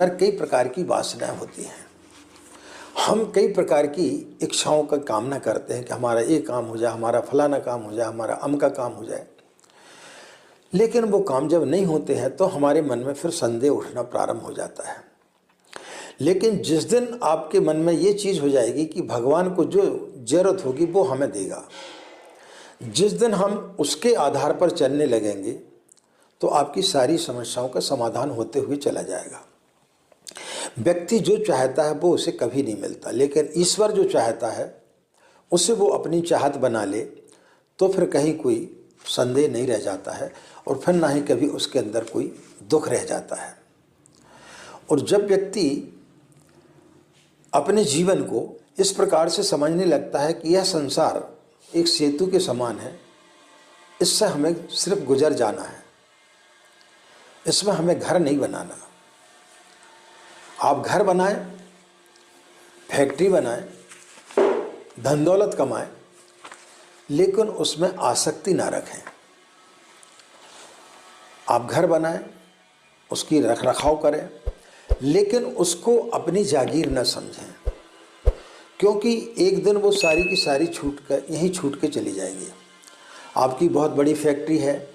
पर कई प्रकार की वासनाएं होती हैं। हम कई प्रकार की इच्छाओं का कामना करते हैं कि हमारा ये काम हो जाए, हमारा फलाना काम हो जाए, हमारा अमका काम हो जाए। लेकिन वो काम जब नहीं होते हैं तो हमारे मन में फिर संदेह उठना प्रारंभ हो जाता है। लेकिन जिस दिन आपके मन में ये चीज़ हो जाएगी कि भगवान को जो ज़रूरत होगी वो हमें देगा, जिस दिन हम उसके आधार पर चलने लगेंगे तो आपकी सारी समस्याओं का समाधान होते हुए चला जाएगा। व्यक्ति जो चाहता है वो उसे कभी नहीं मिलता, लेकिन ईश्वर जो चाहता है उसे वो अपनी चाहत बना ले तो फिर कहीं कोई संदेह नहीं रह जाता है और फिर ना ही कभी उसके अंदर कोई दुख रह जाता है। और जब व्यक्ति अपने जीवन को इस प्रकार से समझने लगता है कि यह संसार एक सेतु के समान है, इससे हमें सिर्फ गुजर जाना है, इसमें हमें घर नहीं बनाना। आप घर बनाएं, फैक्ट्री बनाएं, धन दौलत कमाएं, लेकिन उसमें आसक्ति ना रखें। आप घर बनाएं, उसकी रख रखाव करें, लेकिन उसको अपनी जागीर न समझें, क्योंकि एक दिन वो सारी की सारी यहीं छूट के चली जाएंगी। आपकी बहुत बड़ी फैक्ट्री है,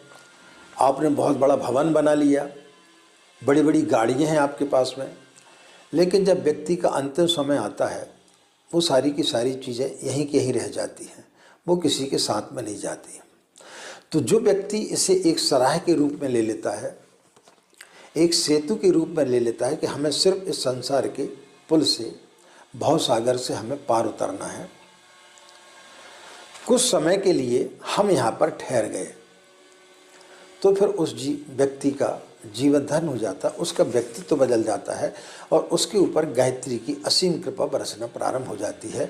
आपने बहुत बड़ा भवन बना लिया, बड़ी बड़ी गाड़ियाँ हैं आपके पास में, लेकिन जब व्यक्ति का अंतिम समय आता है वो सारी की सारी चीज़ें यहीं की यहीं रह जाती हैं, वो किसी के साथ में नहीं जाती। तो जो व्यक्ति इसे एक सराह के रूप में ले लेता है, एक सेतु के रूप में ले लेता है कि हमें सिर्फ इस संसार के पुल से, भव सागर से हमें पार उतरना है, कुछ समय के लिए हम यहाँ पर ठहर गए, तो फिर उस व्यक्ति का जीवन धन्य हो जाता, उसका व्यक्तित्व बदल जाता है और उसके ऊपर गायत्री की असीम कृपा बरसना प्रारंभ हो जाती है।